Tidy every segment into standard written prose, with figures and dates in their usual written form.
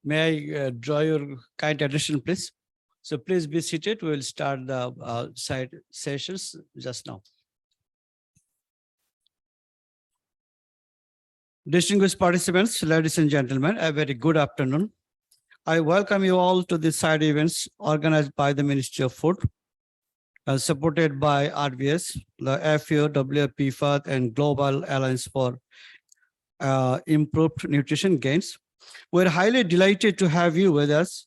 May I draw your kind attention, please? So please be seated. We will start the side sessions just now. Distinguished participants, ladies and gentlemen, a very good afternoon. I welcome you all to the side events organized by the Ministry of Food, supported by RVS, the FAO, WFP, IFAD, and Global Alliance for Improved Nutrition Gains. We're highly delighted to have you with us,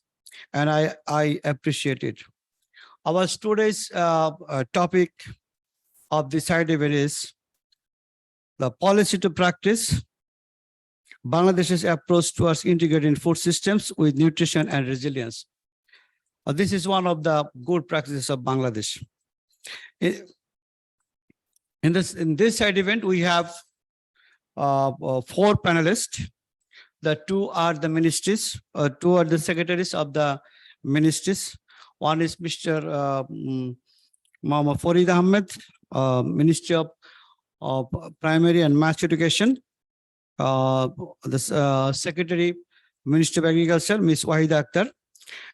and I appreciate it. Our today's topic of the side event is the policy to practice Bangladesh's approach towards integrating food systems with nutrition and resilience. This is one of the good practices of Bangladesh. In this side event, we have 4 panelists. The 2 are the ministries, 2 are the secretaries of the ministries. One is Mr. Muhammad Farid Ahmed, Ministry of Primary and Mass Education. The Secretary, Ministry of Agriculture, Ms. Wahida Akhtar.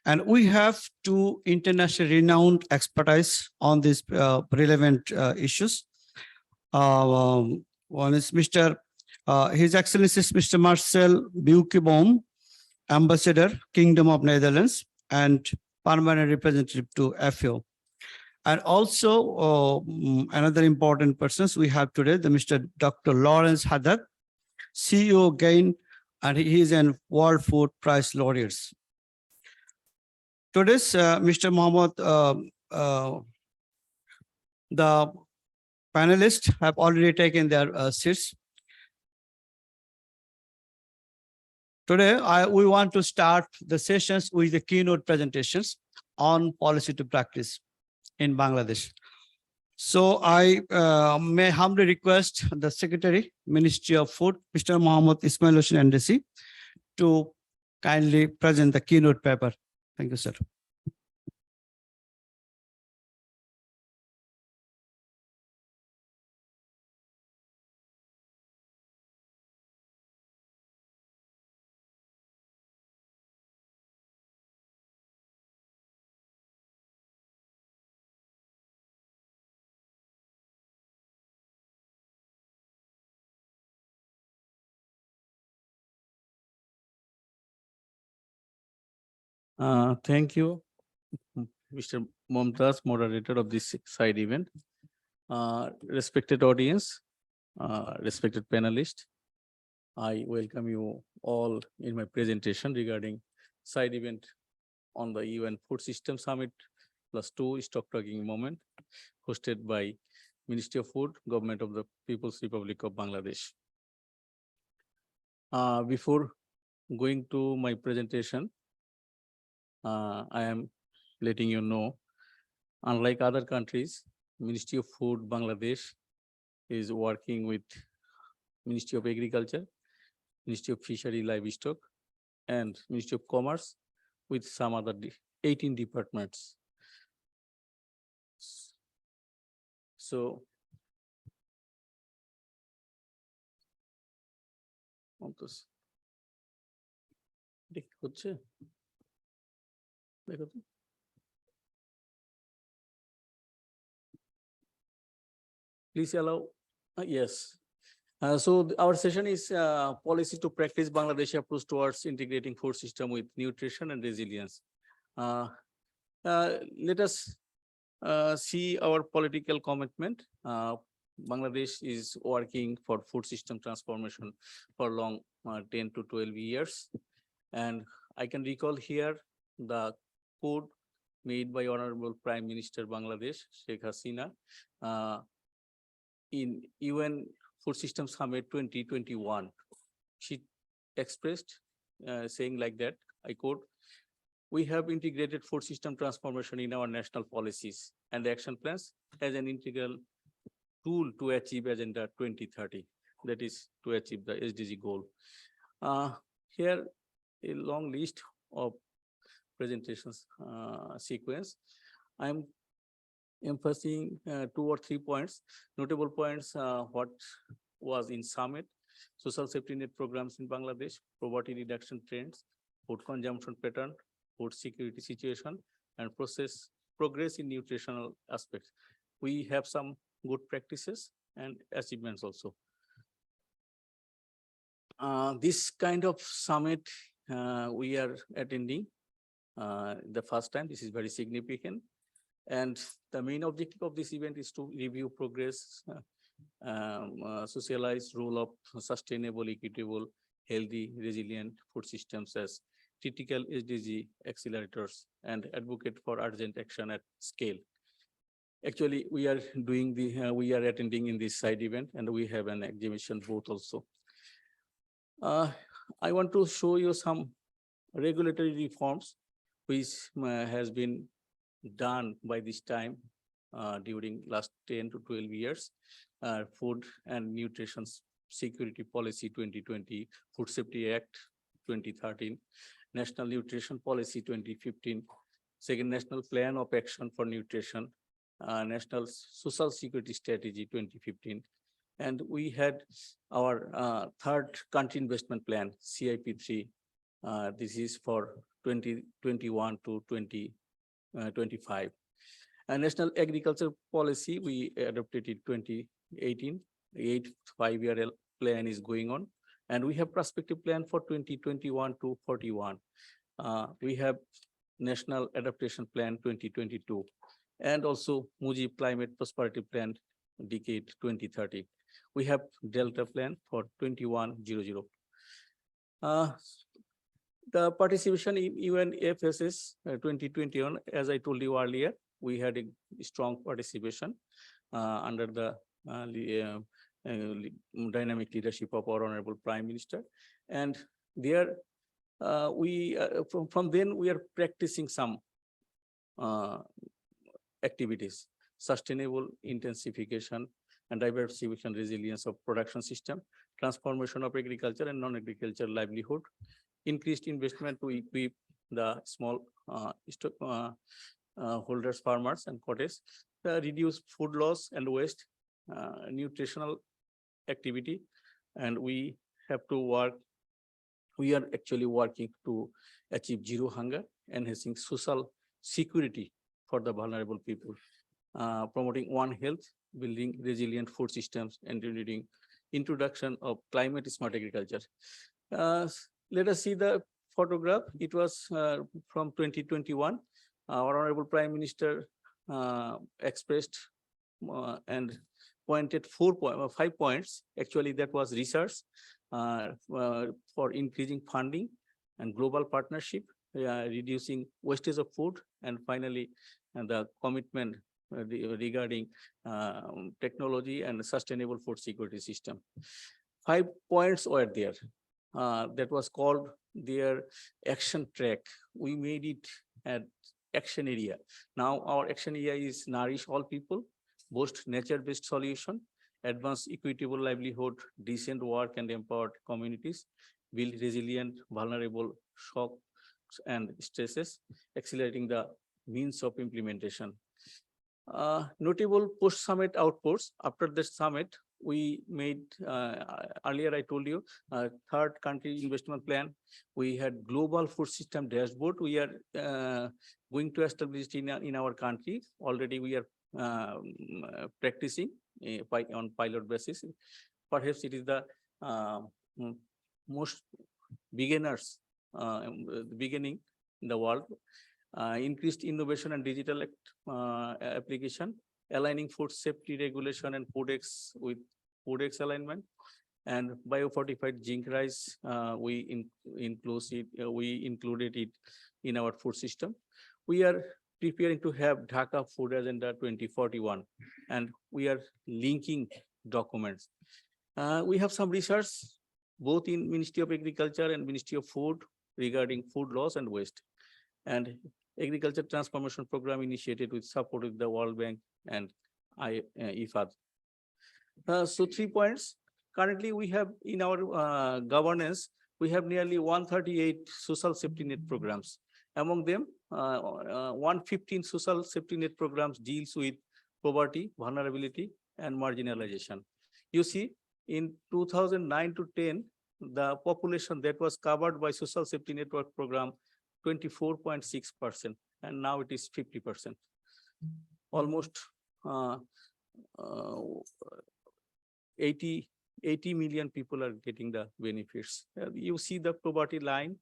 And we have 2 internationally renowned expertise on these relevant issues. One is His Excellency Mr. Marcel Buikeboom, Ambassador, Kingdom of Netherlands, and Permanent Representative to FAO. And also another important persons we have today, the Mr. Dr. Lawrence Haddad, CEO GAIN, and he is a World Food Prize laureate. Today's Mr. Mohammed, the panelists have already taken their seats. Today, we want to start the sessions with the keynote presentations on policy to practice in Bangladesh. So I may humbly request the Secretary, Ministry of Food, Mr. Mohammed Ismail Hussain NDC, to kindly present the keynote paper. Thank you, sir. Thank you, Mr. Momtaz, moderator of this side event. Respected audience, respected panelists, I welcome you all in my presentation regarding side event on the UN Food System Summit +2 Stock Taking Moment, hosted by Ministry of Food, Government of the People's Republic of Bangladesh. Before going to my presentation, I am letting you know, unlike other countries, Ministry of Food Bangladesh is working with Ministry of Agriculture, Ministry of Fishery Livestock, and Ministry of Commerce with some other 18 departments. So, please allow, yes. So our session is policy to practice Bangladesh approach towards integrating food system with nutrition and resilience. Let us see our political commitment. Bangladesh is working for food system transformation for long 10 to 12 years. And I can recall here the code made by Honorable Prime Minister Bangladesh, Sheikh Hasina, in UN Food System Summit 2021. She expressed saying like that, I quote, "We have integrated food system transformation in our national policies and action plans as an integral tool to achieve Agenda 2030, that is to achieve the SDG goal." Here, a long list of presentations sequence. I'm emphasizing 2 or 3 points, notable points, what was in summit, social safety net programs in Bangladesh, poverty reduction trends, food consumption pattern, food security situation, and progress in nutritional aspects. We have some good practices and achievements also. This kind of summit we are attending the first time. This is very significant. And the main objective of this event is to review progress, socialize role of sustainable, equitable, healthy, resilient food systems as critical SDG accelerators, and advocate for urgent action at scale. Actually, we are doing we are attending in this side event, and we have an exhibition booth also. I want to show you some regulatory reforms which has been done by this time during last 10 to 12 years. Food and Nutrition Security Policy 2020, Food Safety Act 2013, National Nutrition Policy 2015, second National Plan of Action for Nutrition, National Social Security Strategy 2015. And we had our third country investment plan, CIP3. This is for 2021 to 2025. And National Agriculture Policy, we adopted it 2018. The 8th 5-year plan is going on. And we have prospective plan for 2021 to 41. We have National Adaptation Plan 2022, and also Mujib Climate Prosperity Plan Decade 2030. We have Delta Plan for 2100. The participation in UNFSS 2021, as I told you earlier, we had a strong participation under the dynamic leadership of our Honorable Prime Minister. And there, from then we are practicing some activities: sustainable intensification and diversification resilience of production system, transformation of agriculture and non-agricultural livelihood, increased investment to equip the small holders, farmers and cottages, reduce food loss and waste, nutritional activity, and we have to work. We are actually working to achieve zero hunger, enhancing social security for the vulnerable people, promoting One Health, building resilient food systems, and leading introduction of climate smart agriculture. Let us see the photograph. It was from 2021. Our Honorable Prime Minister expressed and pointed 5 points. Actually, that was research for increasing funding and global partnership, reducing wastage of food, and finally, the commitment regarding technology and sustainable food security system. 5 points were there. That was called their action track. We made it at action area. Now our action area is nourish all people, boost nature-based solution, advance equitable livelihood, decent work and empowered communities, build resilient, vulnerable shocks and stresses, accelerating the means of implementation. Notable post-summit outputs. After the summit, we made, earlier I told you, third country investment plan. We had global food system dashboard. We are going to establish it in our country. Already we are practicing on pilot basis. Perhaps it is the most beginners beginning in the world. Increased innovation and digital application, aligning food safety regulation and Codex with Codex alignment, and biofortified zinc rice. We included it in our food system. We are preparing to have Dhaka Food Agenda 2041, and we are linking documents. We have some research both in Ministry of Agriculture and Ministry of Food regarding food loss and waste, and Agriculture Transformation Program initiated with support with the World Bank and IFAD. So 3 points. Currently, we have in our governance, we have nearly 138 social safety net programs. Among them, 115 social safety net programs deals with poverty, vulnerability, and marginalization. You see, in 2009 to 10, the population that was covered by social safety network program, 24.6%, and now it is 50%. Almost uh, uh, 80 million people are getting the benefits. You see the poverty line,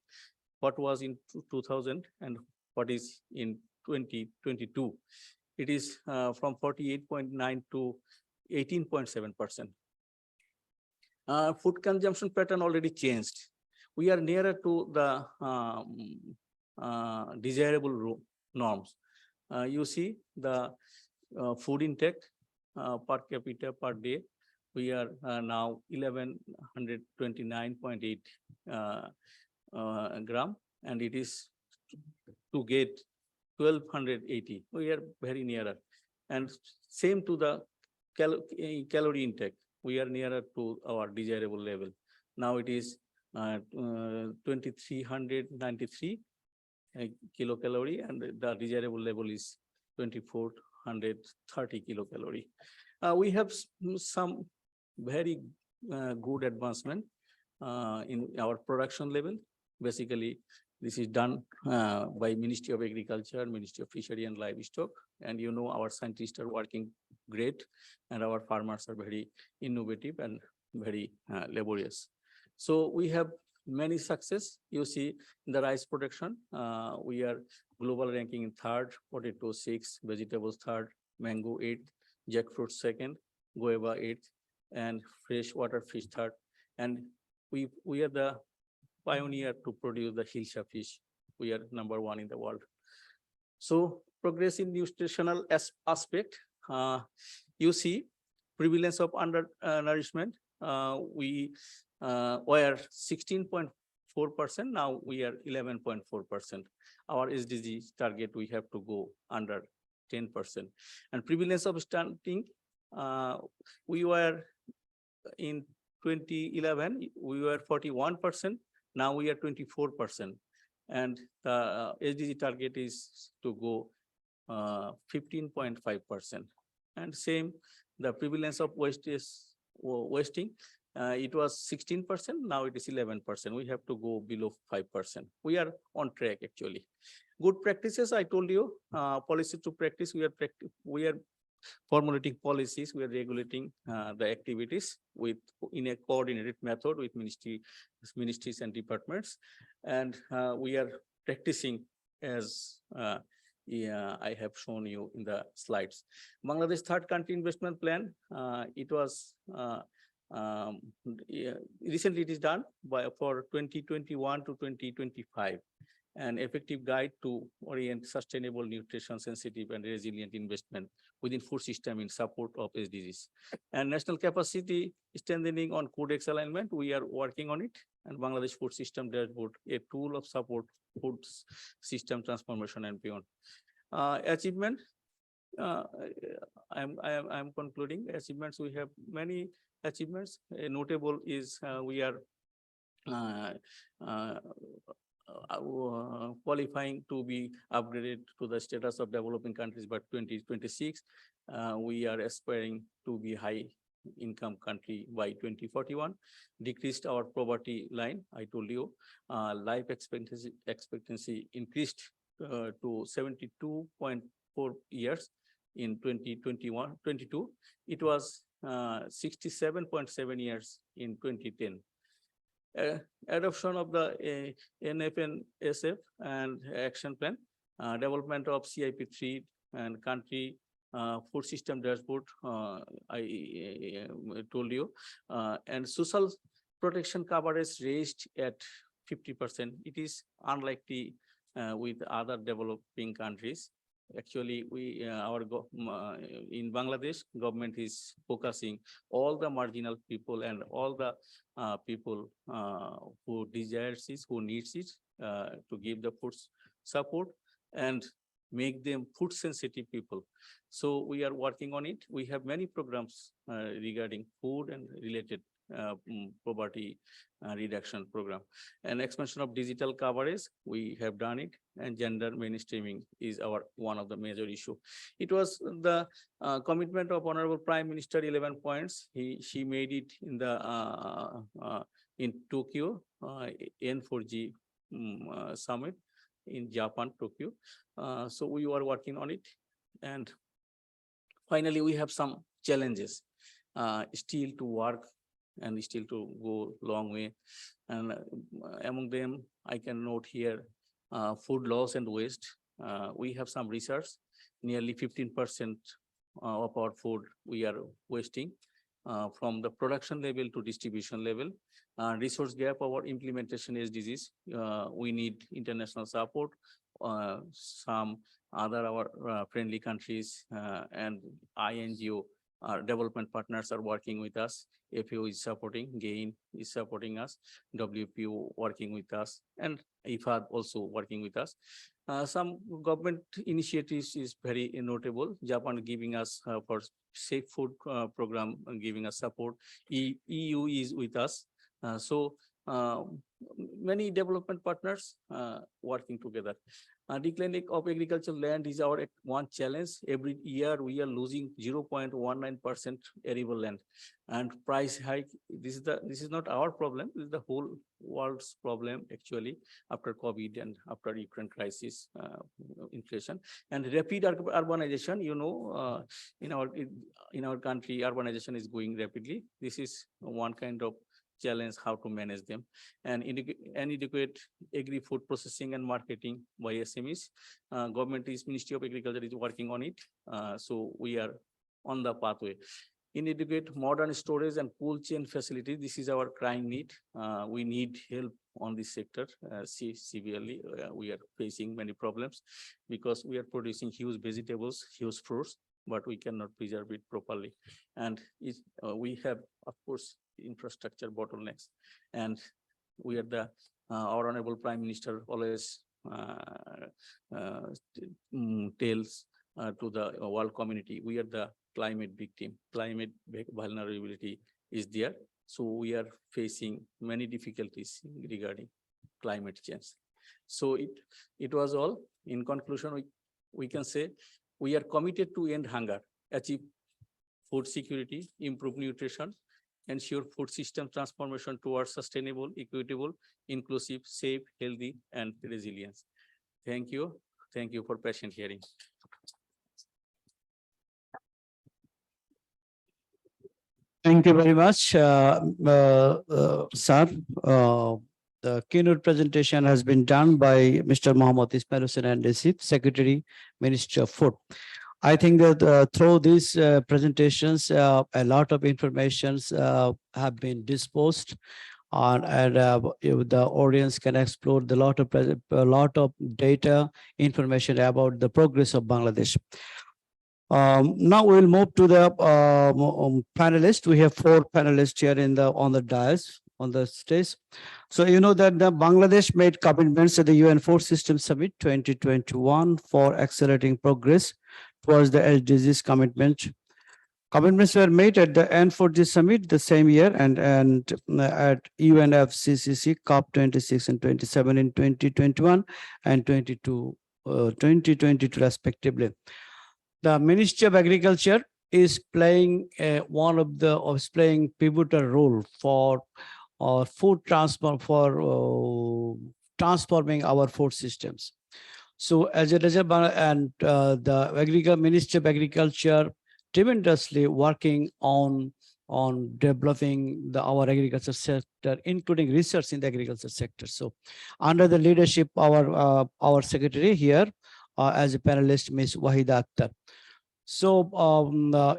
what was in 2000 and what is in 2022. It is from 48.9 to 18.7%. Food consumption pattern already changed. We are nearer to the desirable norms. You see the food intake per capita per day. We are now 1129.8 gram, and it is to get 1280. We are very nearer, and same to the calorie intake. We are nearer to our desirable level. Now it is 2393 kilocalorie, and the desirable level is 2430 kilocalorie. We have some very good advancement in our production level. Basically, this is done by Ministry of Agriculture, Ministry of Fishery and Livestock, and you know our scientists are working great, and our farmers are very innovative and very laborious. So we have many success. You see in the rice production, we are global ranking in third, potato 6, vegetables third, mango 8th, jackfruit 2nd, guava 8th, and freshwater fish third. And we are the pioneer to produce the Hilsa fish. We are number 1 in the world. So progress in nutritional aspect, you see prevalence of undernourishment. We were 16.4%, now we are 11.4%. Our SDG target, we have to go under 10%. And prevalence of stunting, we were in 2011, we were 41%, now we are 24%. And the SDG target is to go 15.5%. And same, the prevalence of wasting, it was 16%, now it is 11%. We have to go below 5%. We are on track actually. Good practices, I told you, policy to practice, we are formulating policies, we are regulating the activities in a coordinated method with ministries and departments, and we are practicing as I have shown you in the slides. Bangladesh third country investment plan, it was recently it is done for 2021 to 2025. An effective guide to orient sustainable, nutrition sensitive and resilient investment within food system in support of SDGs. And national capacity strengthening on codex alignment, we are working on it. And Bangladesh Food System Dashboard, a tool of support food system transformation and beyond. Achievement, I'm concluding achievements. We have many achievements. Notable is we are qualifying to be upgraded to the status of developing countries by 2026. We are aspiring to be high income country by 2041. Decreased our poverty line, I told you. Life expectancy increased to 72.4 years in 2021-22. It was 67.7 years in 2010. Adoption of the UNFSS and action plan, development of CIP3 and country food system dashboard, I told you, and social protection coverage raised at 50%. It is unlikely with other developing countries. Actually, we in Bangladesh, government is focusing all the marginal people and all the people who desires it, who needs it, to give the food support and make them food sensitive people. So we are working on it. We have many programs regarding food and related poverty reduction program, and expansion of digital coverage. We have done it, and gender mainstreaming is one of the major issue. It was the commitment of Honorable Prime Minister, 11 points. She made it in the in Tokyo, N4G summit in Japan, Tokyo. So we were working on it. And finally, we have some challenges still to work and still to go long way. And among them, I can note here food loss and waste. We have some research, nearly 15% of our food we are wasting from the production level to distribution level. Resource gap, our implementation SDGs, we need international support. Some other our friendly countries and INGO, our development partners are working with us. FAO is supporting, GAIN is supporting us, WPO working with us, and IFAD also working with us. Some government initiatives is very notable. Japan giving us for safe food program, giving us support. EU is with us. So many development partners working together. Decline of agricultural land is our one challenge. Every year we are losing 0.19% arable land, and price hike. This is not our problem. This is the whole world's problem actually, after COVID and after Ukraine crisis, inflation and rapid urbanization. You know, in our country, urbanization is going rapidly. This is one kind of challenge, how to manage them. And inadequate agri-food processing and marketing by SMEs. Government is, Ministry of Agriculture is working on it. So we are on the pathway. Inadequate modern storage and cold chain facilities. This is our crying need. We need help on this sector severely. We are facing many problems because we are producing huge vegetables, huge fruits, but we cannot preserve it properly. And we have, of course, infrastructure bottlenecks. And we are the, our Honorable Prime Minister always tells to the world community, we are the climate victim. Climate vulnerability is there. So we are facing many difficulties regarding climate change. So it was all. In conclusion, we can say we are committed to end hunger, achieve food security, improve nutrition, ensure food system transformation towards sustainable, equitable, inclusive, safe, healthy, and resilient. Thank you. Thank you for patient hearing. Thank you very much, sir. The keynote presentation has been done by Mr. Mohammad Ismail Hussain and Nasif, Secretary, Ministry of Food. I think that through these presentations, a lot of informations have been disposed on, and the audience can explore a lot of data information about the progress of Bangladesh. Now we'll move to the panelists. We have 4 panelists here on the dais, on the stage. So you know that the Bangladesh made commitments at the UN Food System Summit 2021 for accelerating progress towards the SDGs commitment. Commitments were made at the N4G Summit the same year and at UNFSS COP26 and 27 in 2021 and 2022 respectively. The Ministry of Agriculture is playing playing pivotal role for food transport, for transforming our food systems. So as a result, and the Ministry of Agriculture tremendously working on developing our agriculture sector, including research in the agriculture sector. So under the leadership of our secretary here, as a panelist, Ms. Wahida Akhtar. So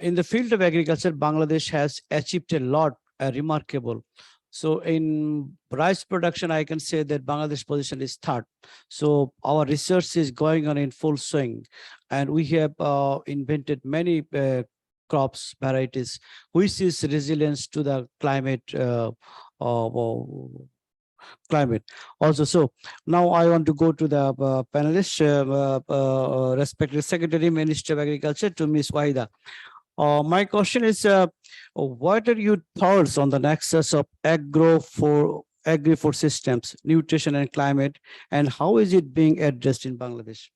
in the field of agriculture, Bangladesh has achieved a lot, remarkable. So in rice production, I can say that Bangladesh position is 3rd. So our research is going on in full swing, and we have invented many crops, varieties, which is resilience to the climate. Also, so now I want to go to the panelists, respected Secretary, Minister of Agriculture, to Ms. Wahida. My question is, what are your thoughts on the nexus of agri-food systems, nutrition and climate, and how is it being addressed in Bangladesh?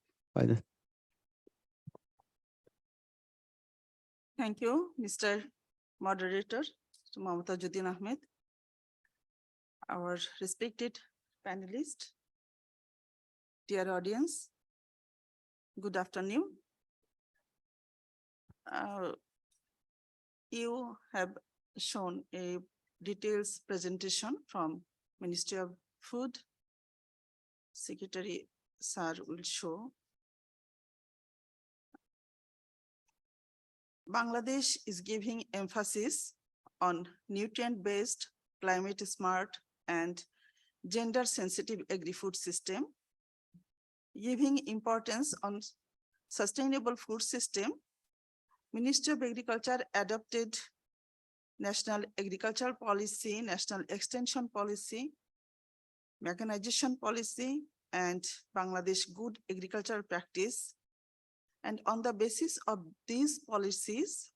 Thank you, Mr. Moderator, Mamata Judin Ahmed. our respected panelists, dear audience, good afternoon. You have shown a details presentation from Ministry of Food. Secretary Sir will show. Bangladesh is giving emphasis on nutrient-based, climate-smart, and gender-sensitive agri-food system, giving importance on sustainable food system. Ministry of Agriculture adopted National Agricultural Policy, National Extension Policy, Mechanization Policy, and Bangladesh Good Agricultural Practice. And on the basis of these policies,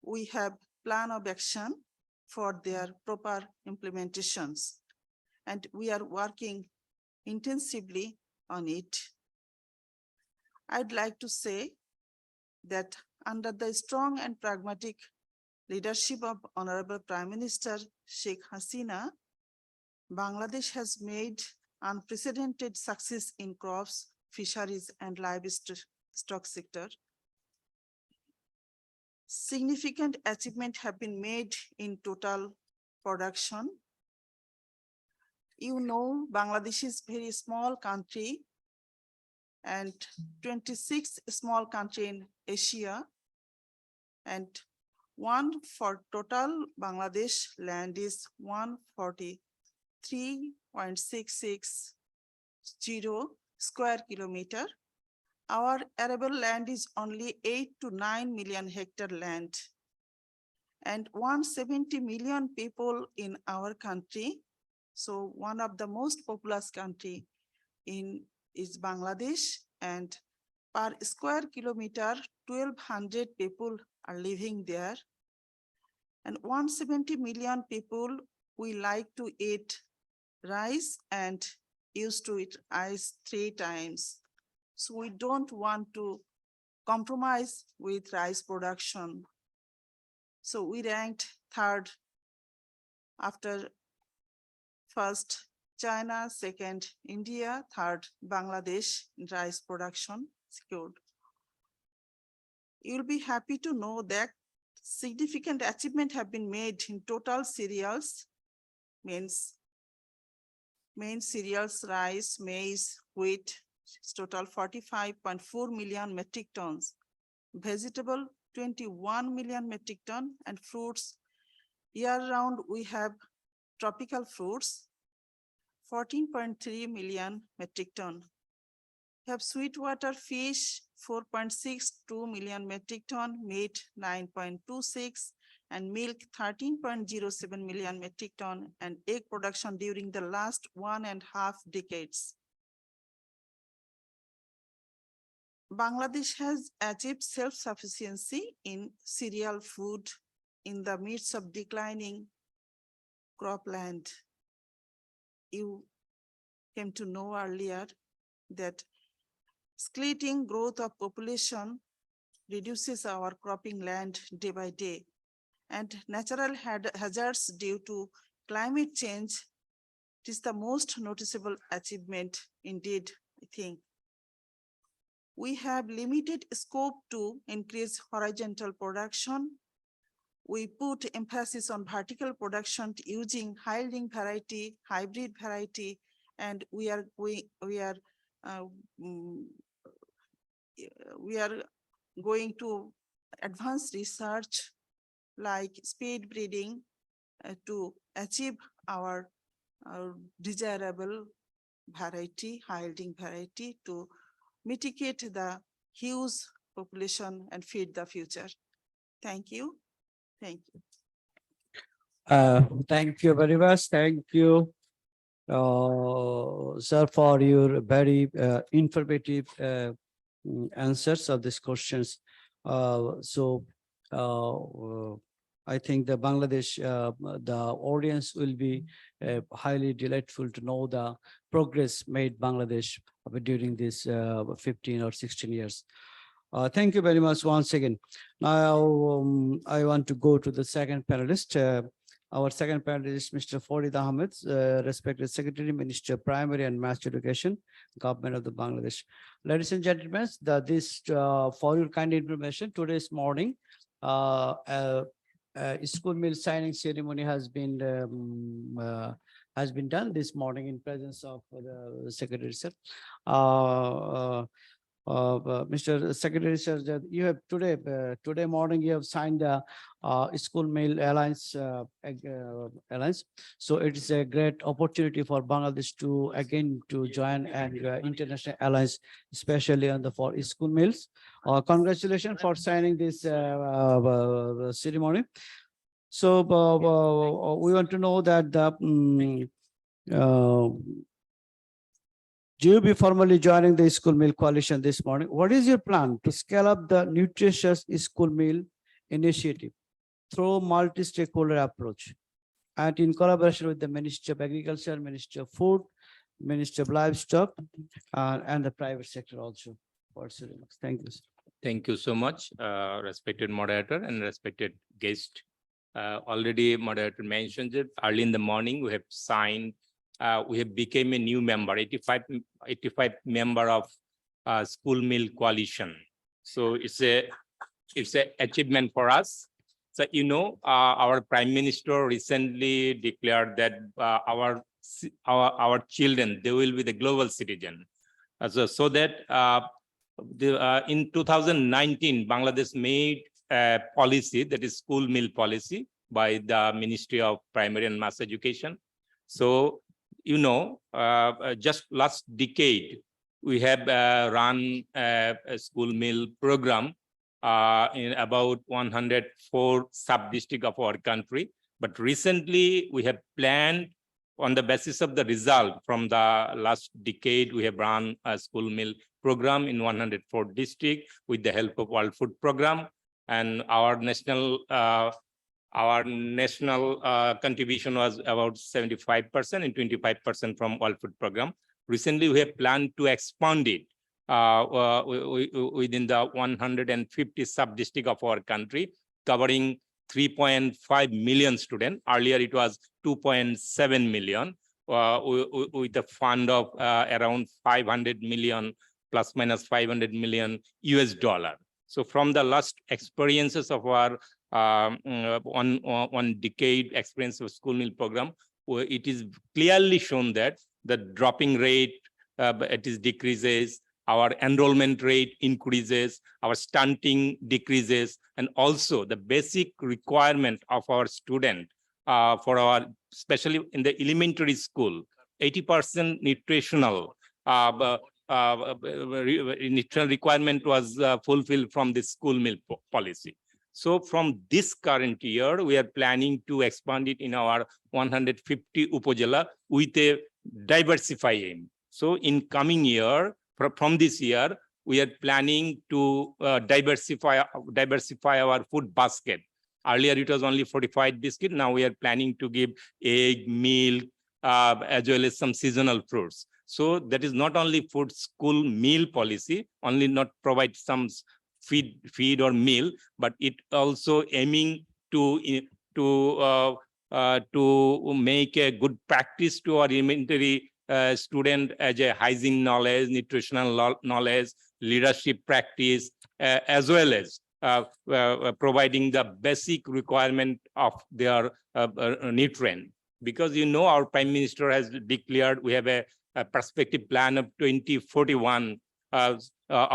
we have plan of action for their proper implementations. And we are working intensively on it. I'd like to say that under the strong and pragmatic leadership of Honorable Prime Minister Sheikh Hasina, Bangladesh has made unprecedented success in crops, fisheries, and livestock sector. Significant achievements have been made in total production. You know, Bangladesh is a very small country and 26 small country in Asia, and one for total Bangladesh land is 143.660 square kilometer. Our arable land is only 8 to 9 million hectare land, and 170 million people in our country. So one of the most populous country is Bangladesh, and per square kilometer, 1,200 people are living there. And 170 million people, we like to eat rice and used to eat rice 3 times. So we don't want to compromise with rice production. So we ranked 3rd after first China, 2nd India, 3rd Bangladesh in rice production secured. You'll be happy to know that significant achievement have been made in total cereals, means main cereals, rice, maize, wheat, total 45.4 million metric tons, vegetable 21 million metric ton, and fruits year round we have tropical fruits 14.3 million metric ton. We have sweetwater fish 4.62 million metric ton, meat 9.26, and milk 13.07 million metric ton, and egg production during the last 1.5 decades. Bangladesh has achieved self-sufficiency in cereal food in the midst of declining cropland. You came to know earlier that splitting growth of population reduces our cropping land day by day, and natural hazards due to climate change is the most noticeable achievement indeed, I think. We have limited scope to increase horizontal production. We put emphasis on vertical production using high-yielding variety, hybrid variety, and we are going to advance research like speed breeding to achieve our desirable variety, high-yielding variety, to mitigate the huge population and feed the future. Thank you. Thank you. Thank you very much. Thank you, sir, for your very informative answers of these questions. I think the Bangladesh, the audience will be highly delightful to know the progress made Bangladesh during this 15 or 16 years. Thank you very much once again. Now I want to go to the second panelist, Our second panelist, Mr. Farid Ahmed, respected Secretary, Minister of Primary and Mass Education, Government of the Bangladesh. Ladies and gentlemen, for your kind information, today's morning, school meal signing ceremony has been done this morning in presence of the Secretary, sir. Mr. Secretary, sir, that you have today morning you have signed School Meal Alliance Alliance. So it is a great opportunity for Bangladesh to again to join an international alliance, especially on the for school meals. Congratulations for signing this ceremony. So we want to know that the you will be formally joining the School Meal Coalition this morning. What is your plan to scale up the nutritious school meal initiative through multi-stakeholder approach and in collaboration with the Ministry of Agriculture, Ministry of Food, Ministry of Livestock, and the private sector also? Thank you, sir. Thank you so much, respected moderator and respected guest. Already moderator mentioned it early in the morning. We have signed. We have become a new member, 85 member of School Meal Coalition. So it's a achievement for us. So our Prime Minister recently declared that our children, they will be the global citizen. So that in 2019, Bangladesh made a policy, that is school meal policy, by the Ministry of Primary and Mass Education. So just last decade, we have run a school meal program in about 104 sub-districts of our country. But recently, we have planned on the basis of the result from the last decade, we have run a school meal program in 104 districts with the help of World Food Program. And our national contribution was about 75% and 25% from World Food Program. Recently, we have planned to expand it within the 150 sub-districts of our country, covering 3.5 million students. Earlier, it was 2.7 million with a fund of around 500 million, plus minus 500 million US dollar. So from the last experiences of our one decade experience of school meal program, it is clearly shown that the dropping rate decreases, our enrollment rate increases, our stunting decreases, and also the basic requirement of our student for our, especially in the elementary school, 80% nutritional requirement was fulfilled from the school meal policy. So from this current year, we are planning to expand it in our 150 Upazila with a diversify aim. So in coming year, from this year, we are planning to diversify our food basket. Earlier, it was only fortified biscuit. Now we are planning to give egg, milk, as well as some seasonal fruits. So that is not only food school meal policy, only not provide some feed or meal, but it also aiming to make a good practice to our elementary student as a hygiene knowledge, nutritional knowledge, leadership practice, as well as providing the basic requirement of their nutrient. Because our Prime Minister has declared we have a perspective plan of 2041 of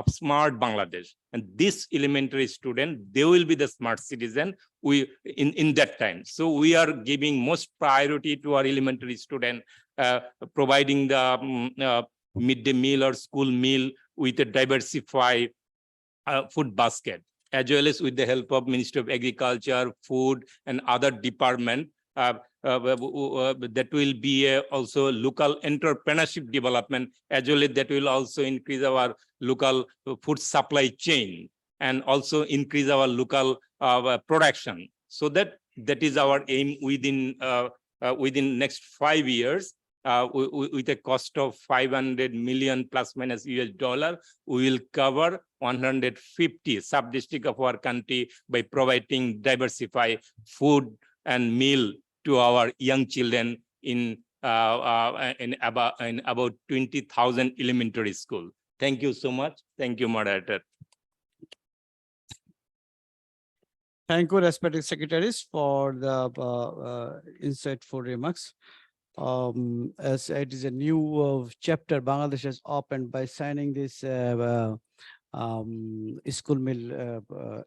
smart Bangladesh. And this elementary student, they will be the smart citizen in that time. So we are giving most priority to our elementary student, providing the midday meal or school meal with a diversified food basket, as well as with the help of Ministry of Agriculture, Food, and other department. That will be also local entrepreneurship development, as well as that will also increase our local food supply chain and also increase our local production. So that is our aim within next 5 years. With a cost of 500 million plus minus US dollar, we will cover 150 sub-districts of our country by providing diversified food and meal to our young children in about 20,000 elementary school. Thank you so much. Thank you, moderator. Thank you, respected secretaries, for the insightful remarks. As it is a new chapter, Bangladesh has opened by signing this school meal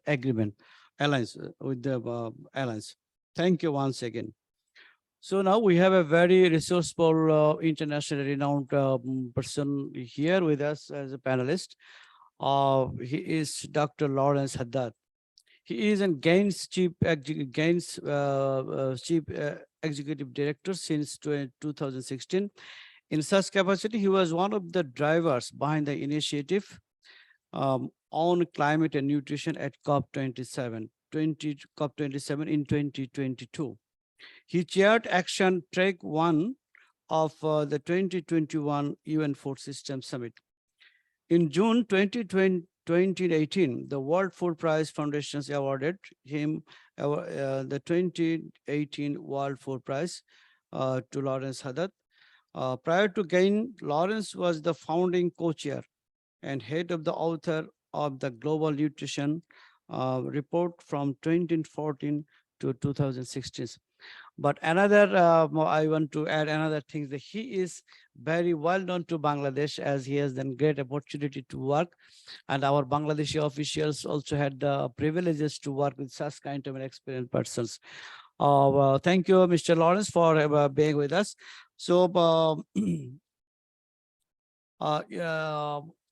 agreement alliance with the alliance. Thank you once again. So now we have a very resourceful, internationally renowned person here with us as a panelist. He is Dr. Lawrence Haddad. He is Gaines Chief Executive Director since 2016. In such capacity, he was one of the drivers behind the initiative on climate and nutrition at COP27 in 2022. He chaired Action Track 1 of the 2021 UN Food Systems Summit. In June 2018, the World Food Prize Foundations awarded him the 2018 World Food Prize to Lawrence Haddad. Prior to GAIN, Lawrence was the founding co-chair and head of the author of the Global Nutrition Report from 2014 to 2016. But another, I want to add another thing, that he is very well known to Bangladesh, as he has then great opportunity to work. And our Bangladeshi officials also had the privileges to work with such kind of experienced persons. Thank you, Mr. Lawrence, for being with us. So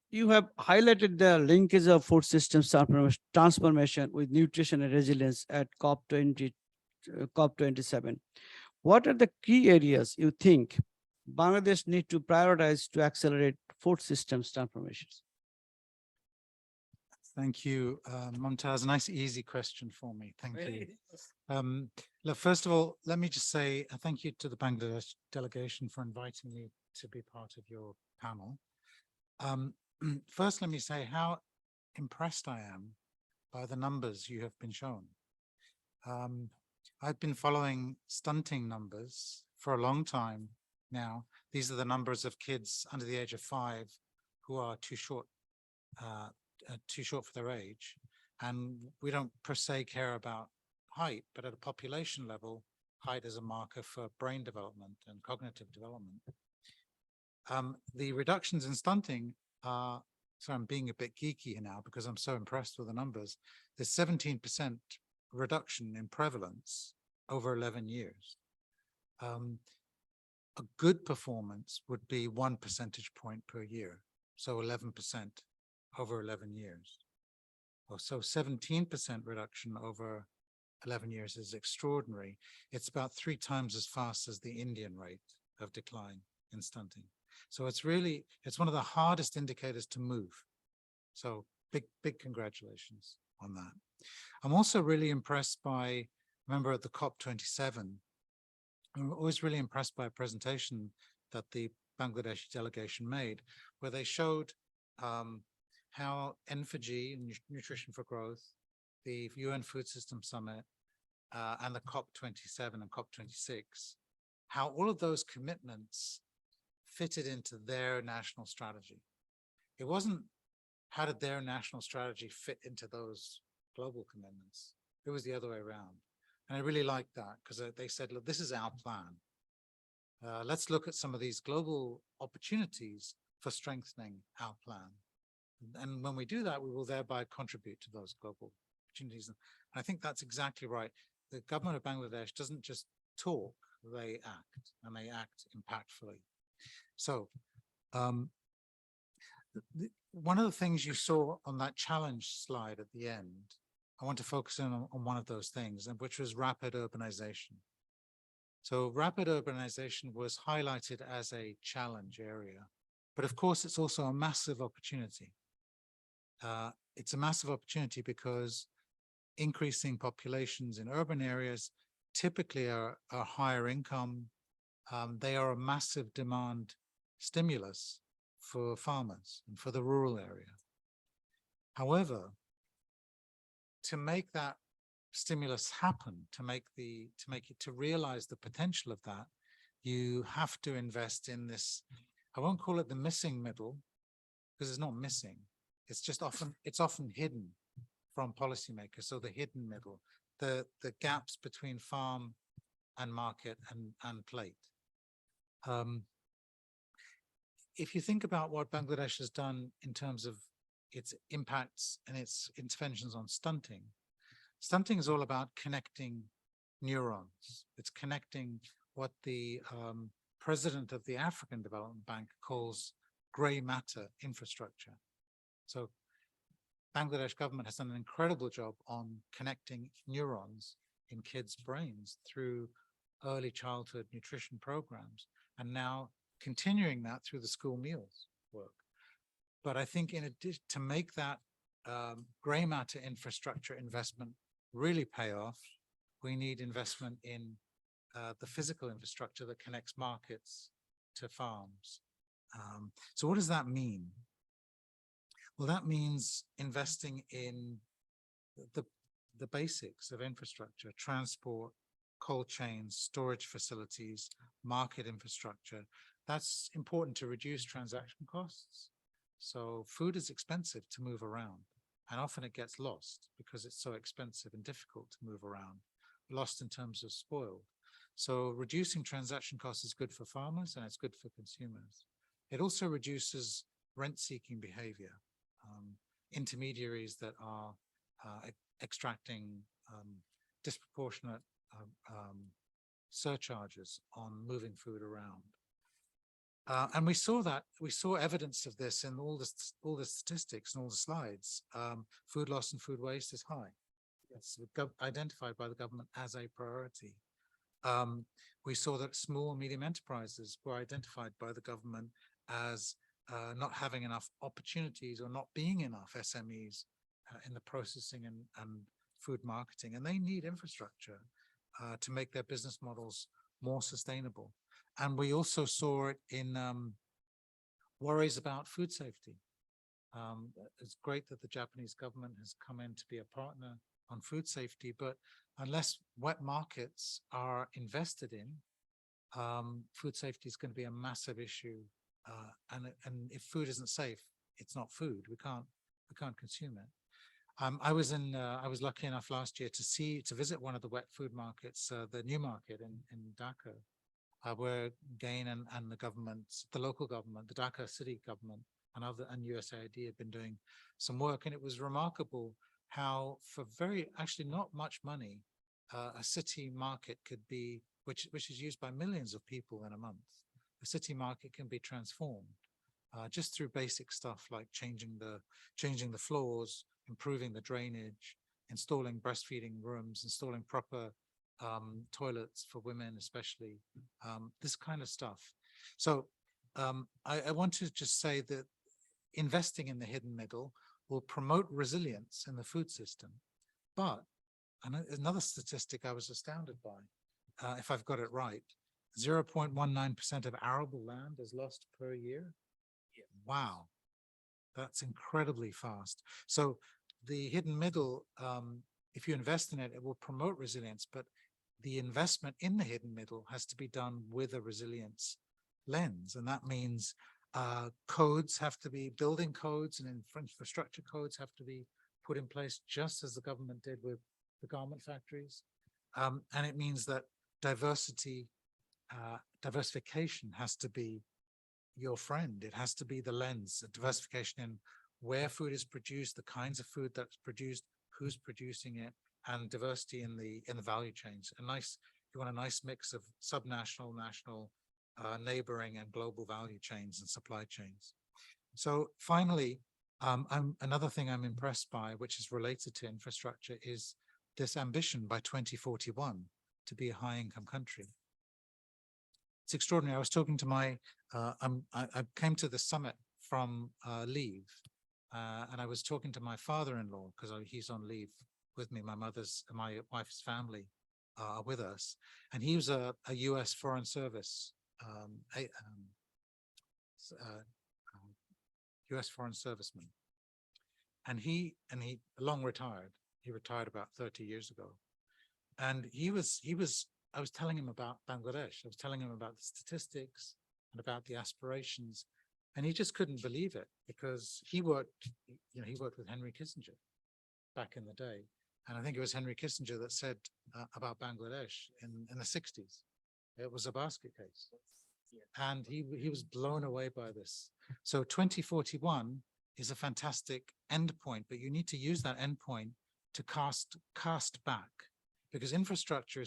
you have highlighted the linkage of food systems transformation with nutrition and resilience at COP27. What are the key areas you think Bangladesh need to prioritize to accelerate food systems transformations? Thank you, Mumtaz. Nice, easy question for me. Thank you. Look, first of all, let me just say thank you to the Bangladesh delegation for inviting me to be part of your panel. First, let me say how impressed I am by the numbers you have been shown. I've been following stunting numbers for a long time now. These are the numbers of kids under the age of 5 who are too short for their age. And we don't per se care about height, but at a population level, height is a marker for brain development and cognitive development. The reductions in stunting are, so I'm being a bit geeky now because I'm so impressed with the numbers. There's 17% reduction in prevalence over 11 years. A good performance would be 1 percentage point per year, so 11% over 11 years. So 17% reduction over 11 years is extraordinary. It's about 3 times as fast as the Indian rate of decline in stunting. So it's one of the hardest indicators to move. So big congratulations on that. I'm also really impressed by, remember at the COP27, I'm always really impressed by a presentation that the Bangladeshi delegation made, where they showed how N4G, Nutrition for Growth, the UN Food System Summit, and the COP27 and COP26, how all of those commitments fitted into their national strategy. It wasn't how did their national strategy fit into those global commitments. It was the other way around. And I really liked that because they said, look, this is our plan. Let's look at some of these global opportunities for strengthening our plan. And when we do that, we will thereby contribute to those global opportunities. And I think that's exactly right. The government of Bangladesh doesn't just talk, they act, and they act impactfully. So one of the things you saw on that challenge slide at the end, I want to focus in on one of those things, which was rapid urbanization. So rapid urbanization was highlighted as a challenge area, but of course it's also a massive opportunity. It's a massive opportunity because increasing populations in urban areas typically are higher income. They are a massive demand stimulus for farmers and for the rural area. However, to make that stimulus happen, to realize the potential of that, you have to invest in this. I won't call it the missing middle, because it's not missing. It's just often hidden from policymakers. So the hidden middle, the gaps between farm and market and plate. If you think about what Bangladesh has done in terms of its impacts and its interventions on stunting, stunting is all about connecting neurons. It's connecting what the president of the African Development Bank calls gray matter infrastructure. So Bangladesh government has done an incredible job on connecting neurons in kids' brains through early childhood nutrition programs, and now continuing that through the school meals work. But I think in addition, to make that gray matter infrastructure investment really pay off, we need investment in the physical infrastructure that connects markets to farms. So what does that mean? Well, that means investing in the basics of infrastructure: transport, cold chains, storage facilities, market infrastructure. That's important to reduce transaction costs. So food is expensive to move around, and often it gets lost because it's so expensive and difficult to move around, lost in terms of spoiled. So reducing transaction costs is good for farmers and it's good for consumers. It also reduces rent-seeking behavior. Intermediaries that are extracting disproportionate surcharges on moving food around. And we saw evidence of this in all the statistics and all the slides. Food loss and food waste is high. It's identified by the government as a priority. We saw that small and medium enterprises were identified by the government as not having enough opportunities or not being enough SMEs in the processing and food marketing, and they need infrastructure to make their business models more sustainable. And we also saw it in worries about food safety. It's great that the Japanese government has come in to be a partner on food safety, but unless wet markets are invested in, food safety is going to be a massive issue. And if food isn't safe, it's not food. We can't consume it. I was lucky enough last year to visit one of the wet food markets, the new market in Dhaka, where GAIN and the government, the local government, the Dhaka city government, and USAID have been doing some work. And it was remarkable how, for actually not much money, a city market could be, which is used by millions of people in a month. A city market can be transformed just through basic stuff like changing the floors, improving the drainage, installing breastfeeding rooms, installing proper toilets for women, especially this kind of stuff. So I want to just say that investing in the hidden middle will promote resilience in the food system. But another statistic I was astounded by, if I've got it right, 0.19% of arable land is lost per year. Yeah. Wow, that's incredibly fast. So the hidden middle, if you invest in it, it will promote resilience, but the investment in the hidden middle has to be done with a resilience lens. And that means codes have to be, building codes and infrastructure codes have to be put in place, just as the government did with the garment factories. And it means that diversification has to be your friend. It has to be the lens, diversification in where food is produced, the kinds of food that's produced, who's producing it, and diversity in the value chains. You want a nice mix of subnational, national, neighboring, and global value chains and supply chains. So finally, another thing I'm impressed by, which is related to infrastructure, is this ambition by 2041 to be a high-income country. It's extraordinary. I was talking to I came to the summit from leave, and I was talking to my father-in-law because he's on leave with me. My wife's family are with us, and he was a U.S. Foreign Service, U.S. Foreign Serviceman, and he long retired. He retired about 30 years ago. And I was telling him about Bangladesh. I was telling him about the statistics and about the aspirations, and he just couldn't believe it because he worked with Henry Kissinger back in the day. And I think it was Henry Kissinger that said about Bangladesh in the 60s. It was a basket case. And he was blown away by this. So 2041 is a fantastic endpoint, but you need to use that endpoint to cast back, because infrastructure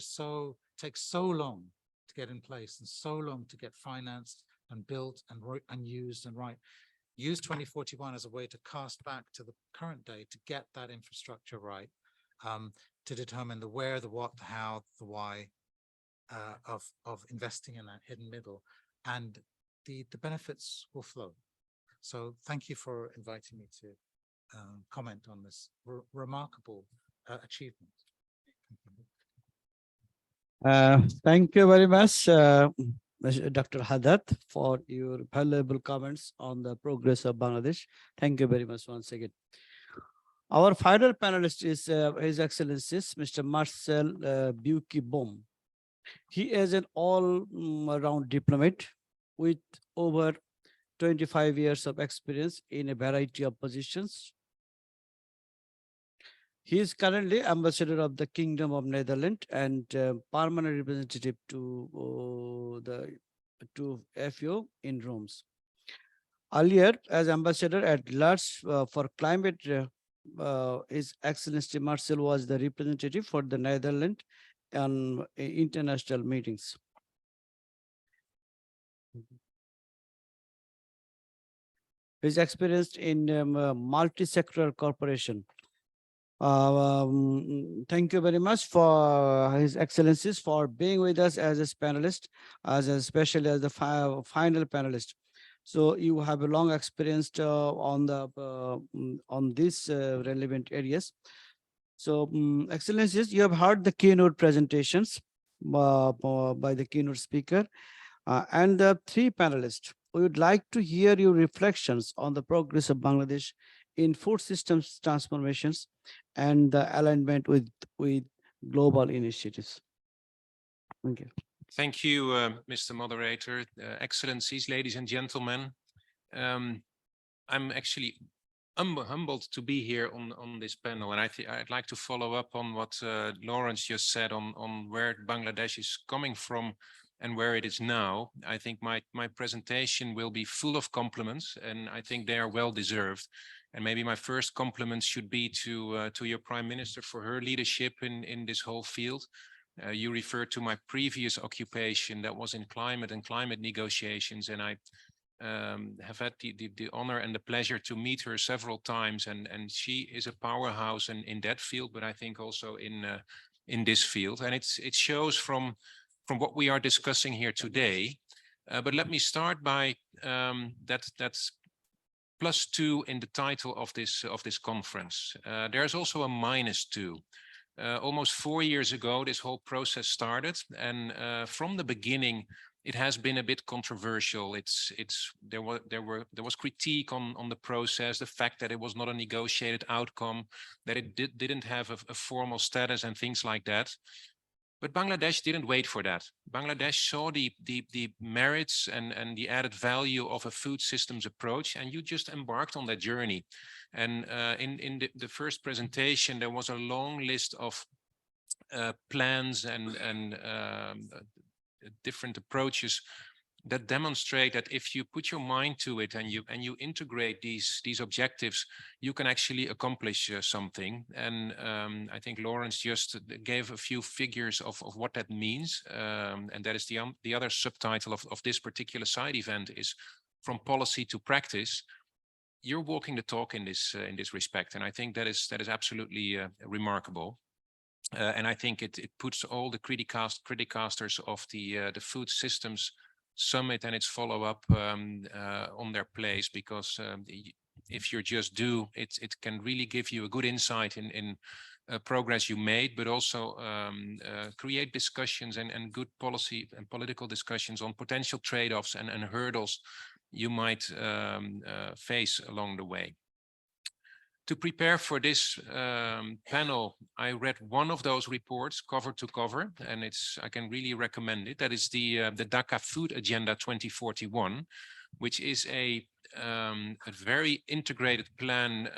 takes so long to get in place and so long to get financed and built and used and right. Use 2041 as a way to cast back to the current day to get that infrastructure right, to determine the where, the what, the how, the why of investing in that hidden middle, and the benefits will flow. So thank you for inviting me to comment on this remarkable achievement. Thank you very much, Dr. Haddad, for your valuable comments on the progress of Bangladesh. Thank you very much once again. Our final panelist is His Excellency Mr. Marcel Buki-Bohm. He is an all-around diplomat with over 25 years of experience in a variety of positions. He is currently ambassador of the Kingdom of Netherlands and permanent representative to FAO in Rome. Earlier, as ambassador at large for climate, His Excellency Marcel was the representative for the Netherlands on international meetings. He's experienced in multi-sectoral corporation. Thank you very much for His Excellencies for being with us as a panelist, especially as the final panelist. So you have a long experience on these relevant areas. So, Excellencies, you have heard the keynote presentations by the keynote speaker and the three panelists. We would like to hear your reflections on the progress of Bangladesh in food systems transformations and the alignment with global initiatives. Thank you. Thank you, Mr. Moderator, Excellencies, ladies and gentlemen. I'm actually humbled to be here on this panel, and I'd like to follow up on what Lawrence just said on where Bangladesh is coming from and where it is now. I think my presentation will be full of compliments, and I think they are well deserved. And maybe my first compliment should be to your Prime Minister for her leadership in this whole field. You referred to my previous occupation that was in climate and climate negotiations, and I have had the honor and the pleasure to meet her several times, and she is a powerhouse in that field, but I think also in this field, and it shows from what we are discussing here today. But let me start by that's +2 in the title of this conference. There's also a -2. Almost 4 years ago, this whole process started, and from the beginning, it has been a bit controversial. There was critique on the process, the fact that it was not a negotiated outcome, that it didn't have a formal status and things like that. But Bangladesh didn't wait for that. Bangladesh saw the merits and the added value of a food systems approach, and you just embarked on that journey. And in the first presentation, there was a long list of plans and different approaches that demonstrate that if you put your mind to it and you integrate these objectives, you can actually accomplish something. And I think Lawrence just gave a few figures of what that means, and that is the other subtitle of this particular side event is From Policy to Practice. You're walking the talk in this respect, and I think that is absolutely remarkable. And I think it puts all the criticasters of the Food Systems Summit and its follow-up on their place, because if you just do it can really give you a good insight in progress you made, but also create discussions and good policy and political discussions on potential trade-offs and hurdles you might face along the way. To prepare for this panel, I read one of those reports cover to cover, and I can really recommend it. That is the Dhaka Food Agenda 2041, which is a very integrated plan.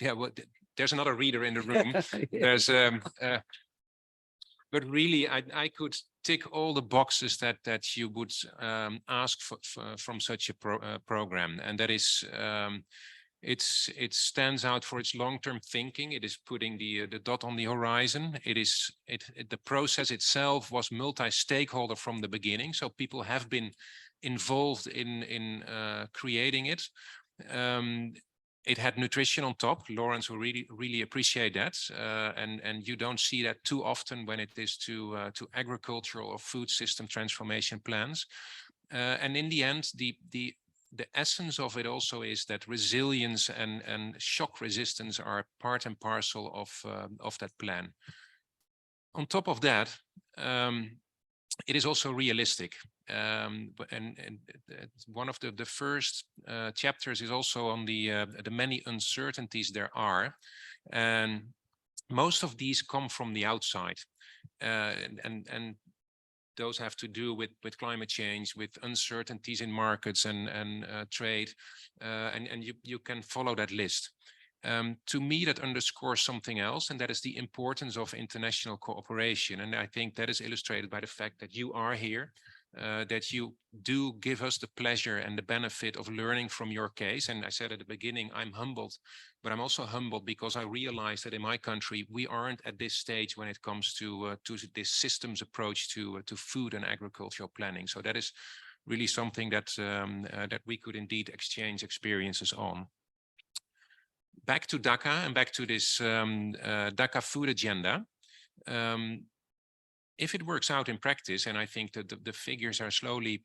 Well, there's another reader in the room. There's but really, I could tick all the boxes that you would ask from such a program, and that is. It stands out for its long-term thinking. It is putting the dot on the horizon. The process itself was multi-stakeholder from the beginning, so people have been involved in creating it. It had nutrition on top. Lawrence will really appreciate that, and you don't see that too often when it is to agricultural or food system transformation plans. And in the end, the essence of it also is that resilience and shock resistance are part and parcel of that plan. On top of that, it is also realistic. And one of the first chapters is also on the many uncertainties there are. And most of these come from the outside. And those have to do with climate change, with uncertainties in markets and trade, and you can follow that list. To me, that underscores something else, and that is the importance of international cooperation. And I think that is illustrated by the fact that you are here, that you do give us the pleasure and the benefit of learning from your case. And I said at the beginning, I'm humbled, but I'm also humbled because I realize that in my country, we aren't at this stage when it comes to this systems approach to food and agricultural planning. So that is really something that that we could indeed exchange experiences on. Back to Dhaka and back to this Dhaka food agenda. If it works out in practice, and I think that the figures are slowly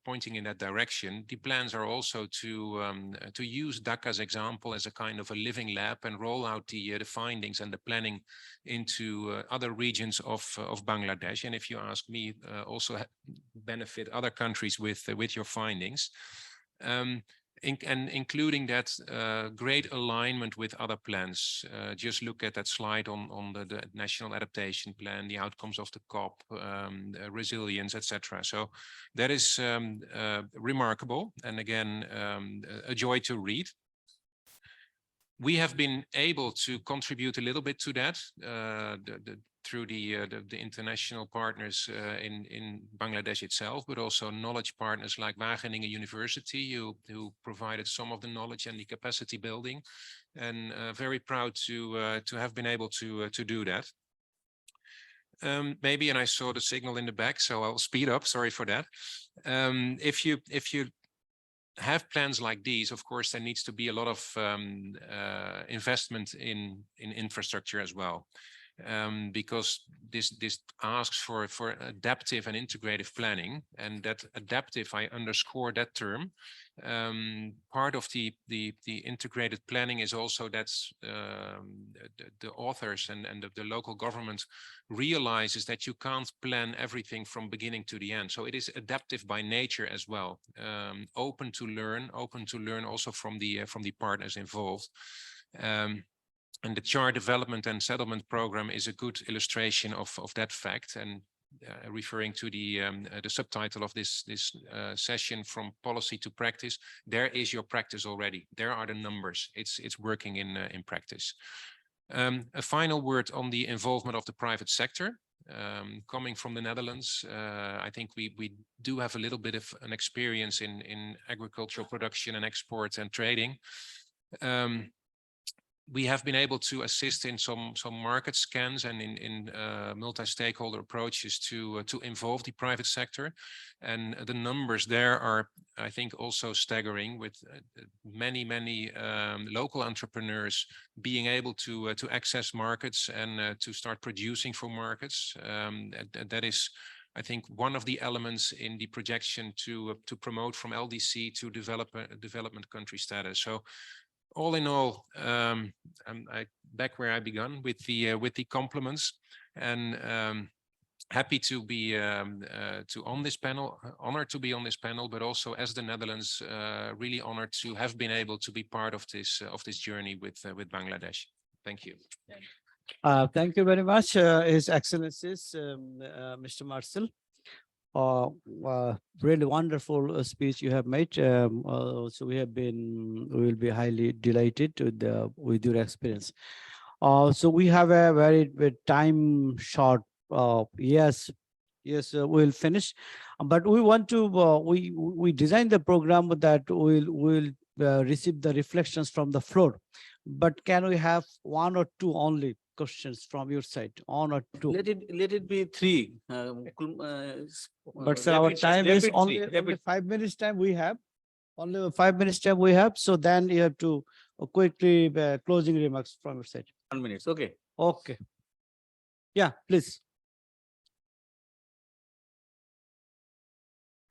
pointing in that direction, the plans are also to use Dhaka's example as a kind of a living lab and roll out the findings and the planning into other regions of Bangladesh. And if you ask me, also benefit other countries with your findings. And including that great alignment with other plans. Just look at that slide on the National Adaptation Plan, the outcomes of the COP, resilience, etc. So that is remarkable, and again, a joy to read. We have been able to contribute a little bit to that through the international partners in Bangladesh itself, but also knowledge partners like Wageningen University, who provided some of the knowledge and the capacity building, and very proud to have been able to do that. Maybe, and I saw the signal in the back, so I'll speed up. Sorry for that. If you have plans like these, of course, there needs to be a lot of investment in infrastructure as well. Because this asks for adaptive and integrative planning, and that adaptive, I underscore that term. Part of the integrated planning is also that the authors and the local government realizes that you can't plan everything from beginning to the end. So it is adaptive by nature as well, open to learn also from the partners involved. And the Char Development and Settlement Program is a good illustration of that fact. And referring to the subtitle of this session, From Policy to Practice, there is your practice already. There are the numbers. It's working in practice. A final word on the involvement of the private sector. Coming from the Netherlands, I think we do have a little bit of an experience in agricultural production and export and trading. We have been able to assist in some market scans and in multi-stakeholder approaches to involve the private sector, and the numbers there are, I think, also staggering, with many local entrepreneurs being able to access markets and to start producing for markets. That is, I think, one of the elements in the projection to promote from LDC to development country status. So, all in all, I'm back where I began with the compliments, and happy to be on this panel, honored to be on this panel, but also as the Netherlands, really honored to have been able to be part of this journey with Bangladesh. Thank you. Thank you very much, His Excellencies, Mr. Marcel. Really wonderful speech you have made. So we will be highly delighted with your experience. So we have a very time short. Yes, we'll finish, but we want to. We designed the program that we'll receive the reflections from the floor. But can we have one or two only questions from your side? One or two. Let it be three. But sir, our time is only 5 minutes time we have. Only 5 minutes time we have. So then you have to quickly closing remarks from your side. 1 minute. Okay. Okay. Yeah, please.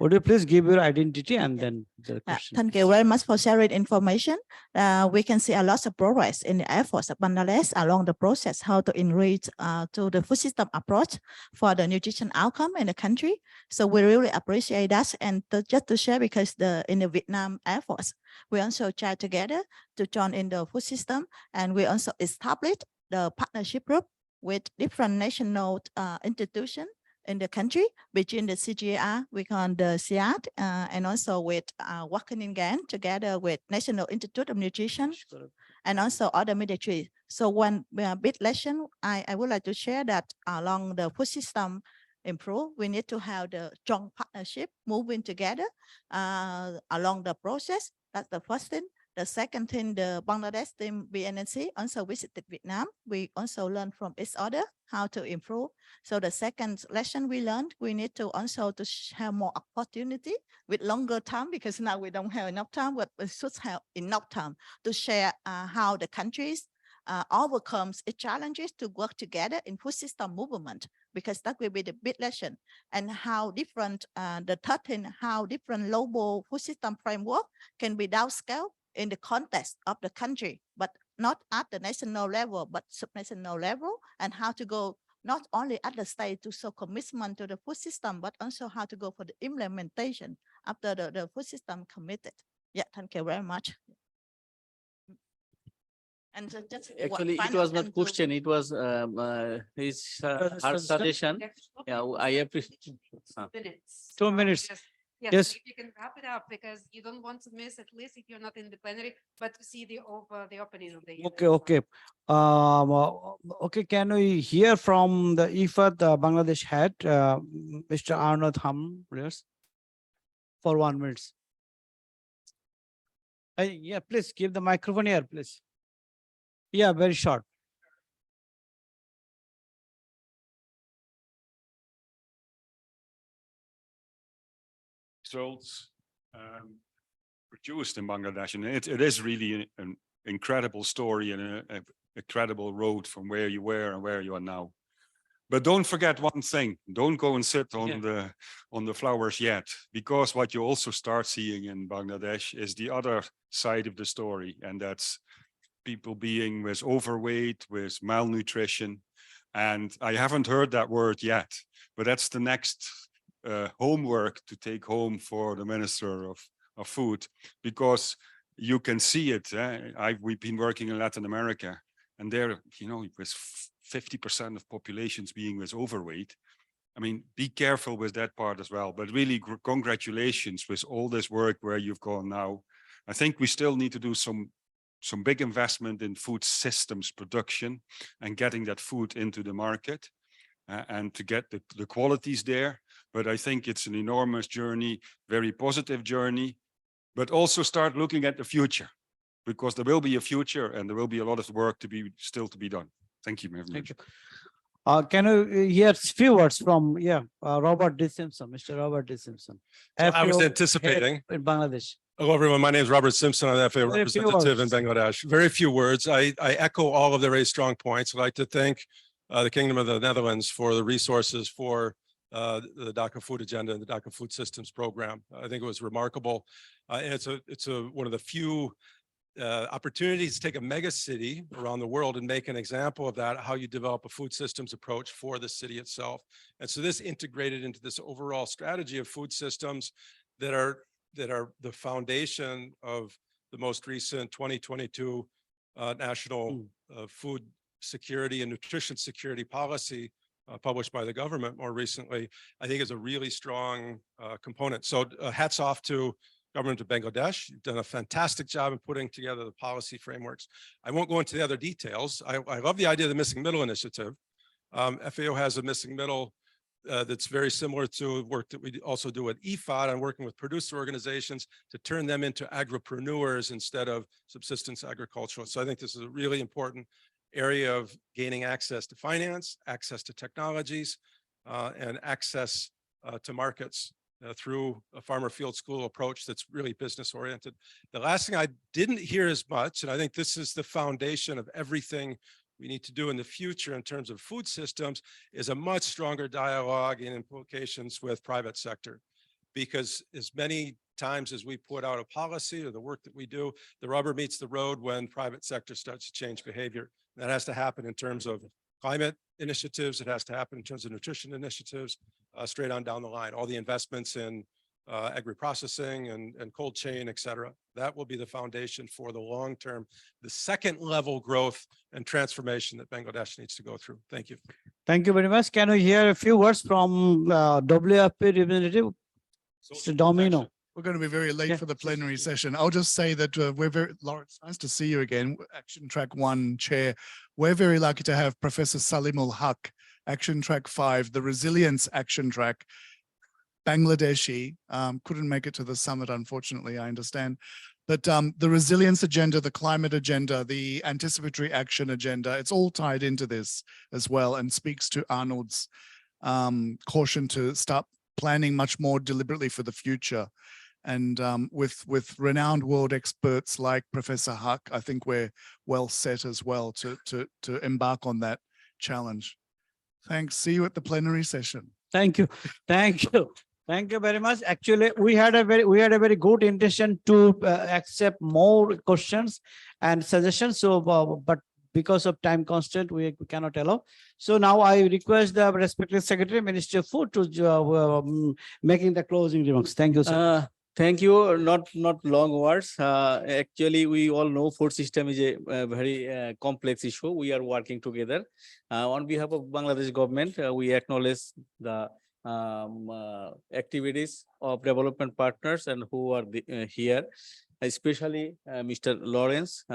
Would you please give your identity and then the question? Thank you very much for sharing information. We can see a lot of progress in the efforts of Bangladesh along the process, how to enrich to the food system approach for the nutrition outcome in the country. So we really appreciate that. And just to share, because in the Vietnam efforts, we also try together to join in the food system, and we also established the partnership group with different national institutions in the country, between the CGR, we call the SIAD, and also with working again together with National Institute of Nutrition and also other military. So one big lesson I would like to share that along the food system improve, we need to have the strong partnership moving together along the process. That's the first thing. The second thing, the Bangladesh team BNNC also visited Vietnam. We also learned from each other how to improve. So the second lesson we learned, we need to also to have more opportunity with longer time, because now we don't have enough time, but we should have enough time to share how the countries overcomes its challenges to work together in food system movement, because that will be the big lesson. And how different, the third thing, how different global food system framework can be downscaled in the context of the country, but not at the national level, but subnational level, and how to go not only at the state to show commitment to the food system, but also how to go for the implementation after the food system committed. Yeah, thank you very much. And just Actually, it was not question. It was his her suggestion. Yeah, I appreciate. Minutes. 2 minutes. Yes, Yes. if you can wrap it up, because you don't want to miss, at least if you're not in the plenary, but to see the opening of the. Okay, okay. Okay, can we hear from the IFAD Bangladesh head, Mr. Arnold Ham, please, for 1 minute. Yeah, please give the microphone here, please. Yeah, very short. Results produced in Bangladesh, and it is really an incredible story and a incredible road from where you were and where you are now. But don't forget one thing: don't go and sit on the flowers yet, because what you also start seeing in Bangladesh is the other side of the story, and that's people being with overweight, with malnutrition. And I haven't heard that word yet, but that's the next homework to take home for the Minister of Food, because you can see it. We've been working in Latin America, and there, with 50% of populations being with overweight. I mean, be careful with that part as well. But really, congratulations with all this work where you've gone now. I think we still need to do some big investment in food systems production and getting that food into the market and to get the qualities there. But I think it's an enormous journey, very positive journey, but also start looking at the future, because there will be a future and there will be a lot of work still to be done. Thank you very much. Thank you. Can you hear few words from Robert D. Simpson, Mr. Robert D. Simpson? I was FAO anticipating. in Bangladesh. Hello, everyone. My name is Robert Simpson. I'm the FAO Very few representative in words. Bangladesh. Very few words. I echo all of the very strong points. I'd like to thank the Kingdom of the Netherlands for the resources for the Dhaka Food Agenda and the Dhaka Food Systems Program. I think it was remarkable. And it's one of the few opportunities to take a mega city around the world and make an example of that, how you develop a food systems approach for the city itself. And so this integrated into this overall strategy of food systems that are the foundation of the most recent 2022 national food security and nutrition security policy published by the government more recently, I think is a really strong component. So hats off to government of Bangladesh. You've done a fantastic job in putting together the policy frameworks. I won't go into the other details. I love the idea of the missing middle initiative. FAO has a missing middle that's very similar to work that we also do at IFAD on working with producer organizations to turn them into agripreneurs instead of subsistence agricultural. So I think this is a really important area of gaining access to finance, access to technologies, and access to markets through a farmer field school approach that's really business oriented. The last thing I didn't hear as much, and I think this is the foundation of everything we need to do in the future in terms of food systems, is a much stronger dialogue and implications with private sector. Because as many times as we put out a policy or the work that we do, the rubber meets the road when private sector starts to change behavior. That has to happen in terms of climate initiatives. It has to happen in terms of nutrition initiatives, straight on down the line, all the investments in agri-processing and cold chain, et cetera. That will be the foundation for the long-term, the second level growth and transformation that Bangladesh needs to go through. Thank you. Thank you very much. Can we hear a few words from WFP representative, Mr. Domino? We're going to be very late Yeah. for the plenary session. I'll just say that we're very, Lawrence, nice to see you again. Action Track 1 Chair. We're very lucky to have Professor Salimul Haq, Action Track 5, the Resilience Action Track, Bangladeshi, couldn't make it to the summit, unfortunately, I understand. But the resilience agenda, the climate agenda, the anticipatory action agenda, it's all tied into this as well and speaks to Arnold's caution to start planning much more deliberately for the future. And with renowned world experts like Professor Huck, I think we're well set as well to embark on that challenge. Thanks. See you at the plenary session. Thank you. Thank you. Thank you very much. Actually, we had a very good intention to accept more questions and suggestions. So, but because of time constraint, we cannot allow. So now I request the respected Secretary, Minister of Food, to making the closing remarks. Thank you, sir. Thank you. Not long words. Actually, we all know food system is a very complex issue. We are working together. On behalf of Bangladesh government, we acknowledge the activities of development partners and who are here, especially Mr. Lawrence.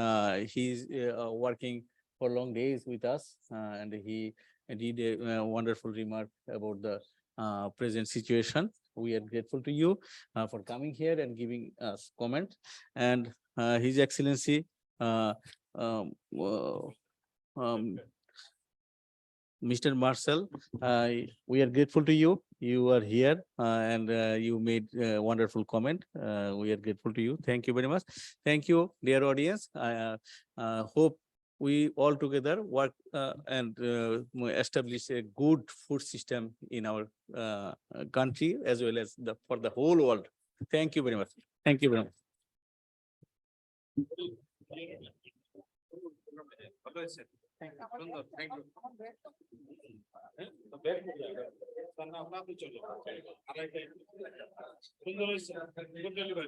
He's working for long days with us, and he did a wonderful remark about the present situation. We are grateful to you for coming here and giving us comment. And His Excellency, Mr. Marshall, we are grateful to you. You are here and you made a wonderful comment. We are grateful to you. Thank you very much. Thank you, dear audience. I hope we all together work and establish a good food system in our country as well as for the whole world. Thank you very much. Thank you very much. Thank you.